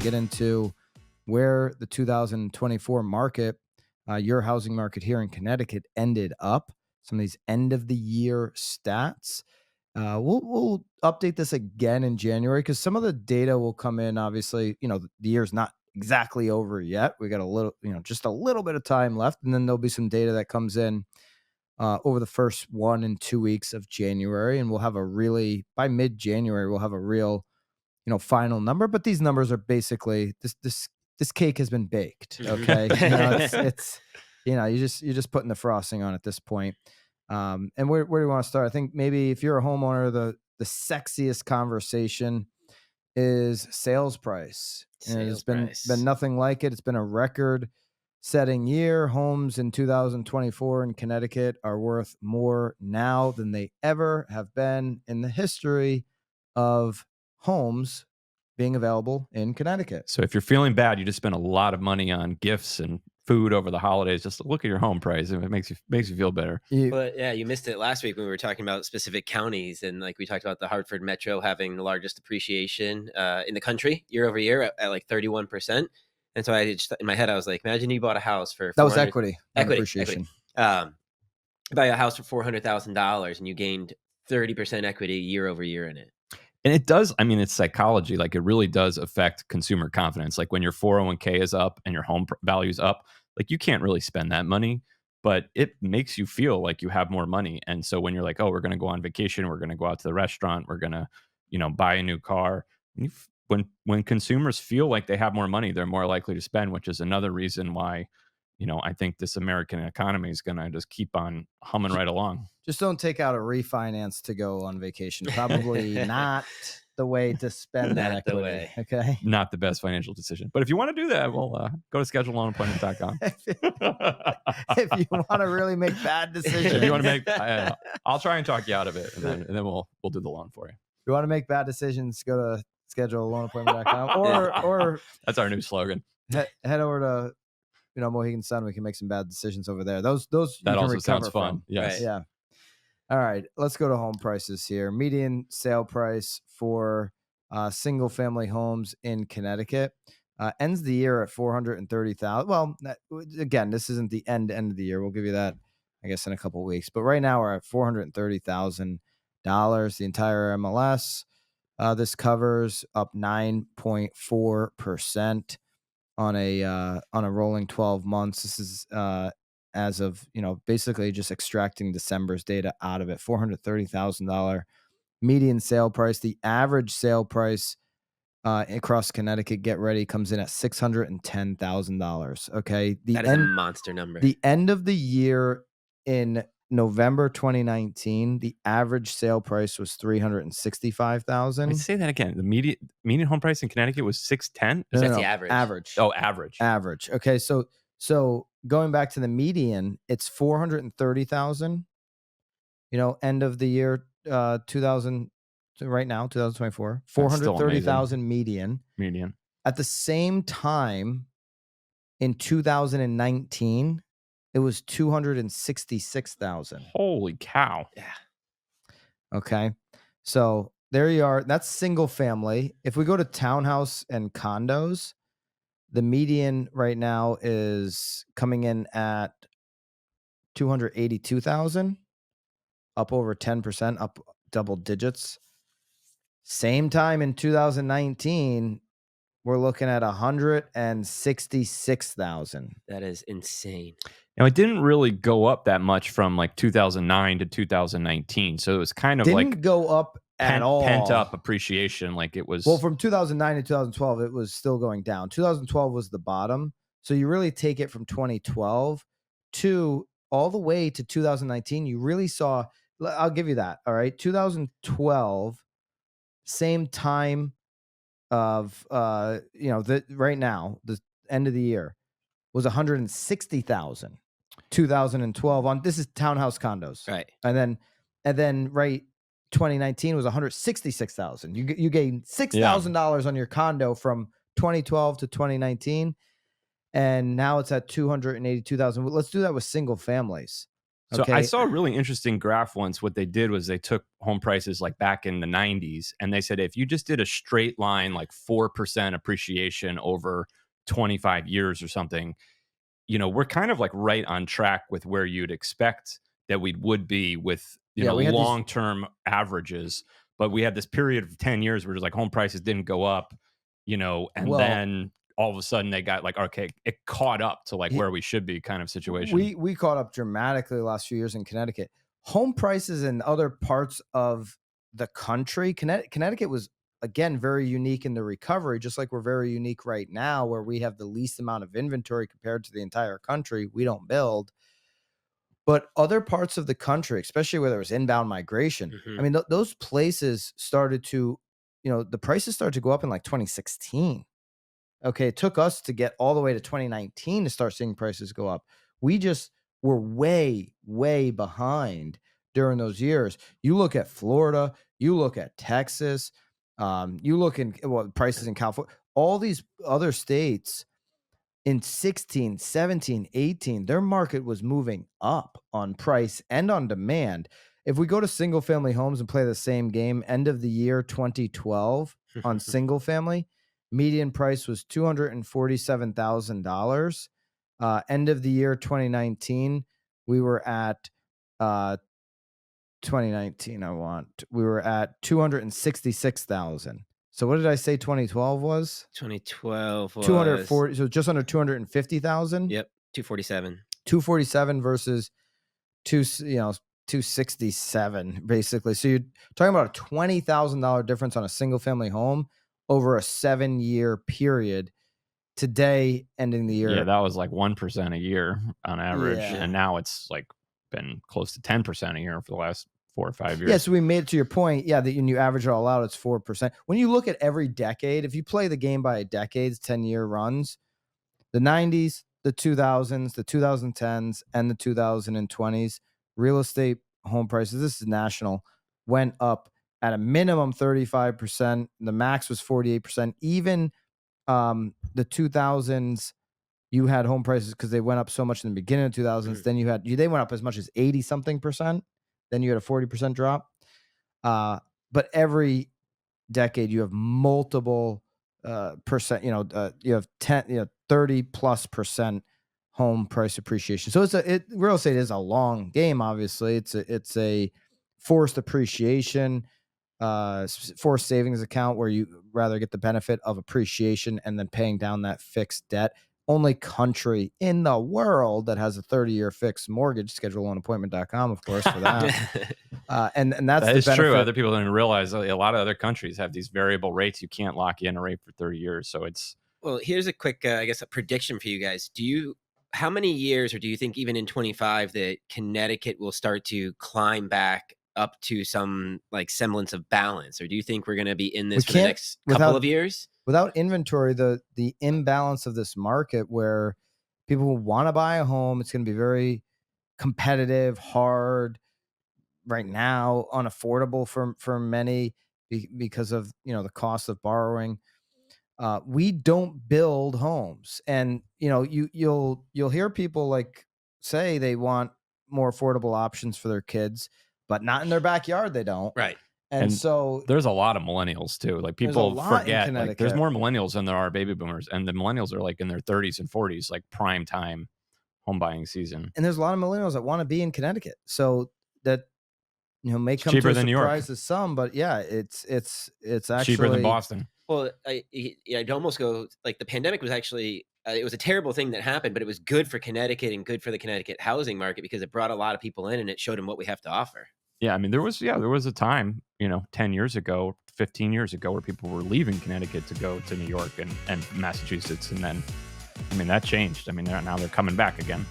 get into where the 2024 market, your housing market here in Connecticut, ended up. Some of these end of the year stats. We'll update this again in January because some of the data will come in. Obviously, the year's not exactly over yet. We got a little, just a little bit of time left, and then there'll be some data that comes in over the first 1 and 2 weeks of January, and we'll have by mid-January we'll have a real, final number. But these numbers are basically this cake has been baked. Okay, it's you're just putting the frosting on at this point. And where do you want to start? I think maybe if you're a homeowner, the sexiest conversation is sales price. It's been nothing like it. It's been a record-setting year. Homes in 2024 in Connecticut are worth more now than they ever have been in the history of homes being available in Connecticut. So if you're feeling bad, you just spent a lot of money on gifts and food over the holidays. Just look at your home price, and it makes you feel better. But yeah, you missed it last week when we were talking about specific counties, and like we talked about the Hartford Metro having the largest appreciation in the country year over year at like 31%. And so I just in my head I was like, imagine you bought a house for that was equity appreciation. Buy a house for $400,000 and you gained 30% equity year over year in it. And it does, it's psychology. Like, it really does affect consumer confidence. Like, when your 401k is up and your home value is up, like, you can't really spend that money, but it makes you feel like you have more money. And so when you're like, oh, we're going to go on vacation, we're going to go out to the restaurant, we're going to, buy a new car. When consumers feel like they have more money, they're more likely to spend, which is another reason why, I think this American economy is going to just keep on humming right along. Just don't take out a refinance to go on vacation. Probably not the way to spend that equity. Okay. Not the best financial decision. But if you want to do that, well, go to scheduleloanappointment.com. If you want to really make bad decisions. If you want to make, I'll try and talk you out of it, and then we'll do the loan for you. If you want to make bad decisions, go to scheduleloanappointment.com or that's our new slogan. Head over to Mohegan Sun. We can make some bad decisions over there. Those that also sounds fun. Yes. Right? Yeah. All right, let's go to home prices here. Median sale price for single family homes in Connecticut ends the year at $430,000. Well, again, this isn't the end of the year. We'll give you that, I guess, in a couple of weeks. But right now we're at $430,000. The entire MLS. This covers up 9.4% on a rolling 12 months. This is as of, basically just extracting December's data out of it. $430,000 median sale price. The average sale price across Connecticut, get ready, comes in at $610,000. Okay. That is a monster number. The end of the year in November 2019, the average sale price was $365,000. Say that again. The median home price in Connecticut was $610,000. That's the average. Average. Oh, average. Average. Okay, so going back to the median, it's $430,000. End of the year, 2000 right now, 2024, $430,000 median. Median. At the same time, in 2019. It was $266,000. Holy cow. Yeah. Okay. So there you are. That's single family. If we go to townhouse and condos, the median right now is coming in at $282,000, up over 10%, up double digits. Same time in 2019, we're looking at $166,000. That is insane. Now, it didn't really go up that much from like 2009 to 2019. So it was kind of didn't go up at all. Pent up appreciation. Like it was. Well, from 2009 to 2012, it was still going down. 2012 was the bottom. So you really take it from 2012 to all the way to 2019. You really saw, I'll give you that. All right. 2012, same time of, right now, the end of the year was 160,000. 2012 on this is townhouse condos, right? And then right 2019 was 166,000. You gained $6,000 on your condo from 2012 to 2019, and now it's at 282,000. Let's do that with single families. So I Okay. saw a really interesting graph once. What they did was they took home prices like back in the 90s, and they said if you just did a straight line, like 4% appreciation over 25 years or something, we're kind of like right on track with where you'd expect that we would be with, Yeah, we had these. long-term averages. But we had this period of 10 years where it's like home prices didn't go up, and Well, then all of a sudden they got like, okay, it caught up to like he- where we should be kind of situation. we caught up dramatically the last few years in Connecticut. Home prices in other parts of the country, Connecticut was again very unique in the recovery, just like we're very unique right now, where we have the least amount of inventory compared to the entire country. We don't build, but other parts of the country, especially where there was inbound migration. I Mhm. mean, those places started to, the prices started to go up in like 2016. Okay, it took us to get all the way to 2019 to start seeing prices go up. We just were way, way behind during those years. You look at Florida, you look at Texas, you look in prices in California, all these other states in 16, 17, 18, their market was moving up on price and on demand. If we go to single family homes and play the same game, end of the year 2012 on single family, median price was $247,000. End of the year 2019, we were at 2019. We were at 266,000. So what did I say 2012 was? 2012 was 240, so just under 250,000. Yep, 247. 247 versus 267 basically. So you're talking about a $20,000 difference on a single family home over a 7-year period. Today, ending the year. Yeah, that was like 1% a year on average, Yeah. and now it's like been close to 10% a year for the last 4 or 5 years. Yeah, so we made it to your point. Yeah, that when you average it all out, it's 4%. When you look at every decade, if you play the game by decades, 10-year runs, the 90s, the 2000s, the 2010s, and the 2020s, real estate home prices, this is national, went up at a minimum 35%. The max was 48%. Even the 2000s, you had home prices because they went up so much in the beginning of 2000s. Then they went up as much as 80 something percent. Then you had a 40% drop. But every decade you have multiple percent, you have 10, 30 plus percent home price appreciation. So real estate is a long game. Obviously it's a forced appreciation, forced savings account where you rather get the benefit of appreciation and then paying down that fixed debt. Only country in the world that has a 30-year fixed mortgage. Schedule on appointment.com, of course, for that. And that's that the is benefit. true. Other people don't even realize a lot of other countries have these variable rates. You can't lock in a rate for 30 years. So it's Well, here's a quick, I guess, a prediction for you guys. How many years, or do you think even in 25 that Connecticut will start to climb back up to some like semblance of balance, or do you think we're going to be in this for the next couple of years? Without inventory, the imbalance of this market where people who want to buy a home, it's going to be very competitive, hard right now, unaffordable for many because of the cost of borrowing. We don't build homes, and you'll hear people like say they want more affordable options for their kids, but not in their backyard. They don't. Right. And so there's a lot of millennials too. Like There's a people lot in forget, like there's Connecticut. more millennials than there are baby boomers, and the millennials are like in their 30s and 40s, like prime time home buying season. And there's a lot of millennials that want to be in Connecticut. So that may It's come cheaper to a than New York. surprise to some, but yeah, it's actually Cheaper than Boston. Well, I'd almost go like the pandemic was actually it was a terrible thing that happened, but it was good for Connecticut and good for the Connecticut housing market because it brought a lot of people in and it showed them what we have to offer. Yeah, I mean, there was a time, 10 years ago, 15 years ago, where people were leaving Connecticut to go to New York and Massachusetts, and then, I mean, that changed. I mean, now they're coming back again.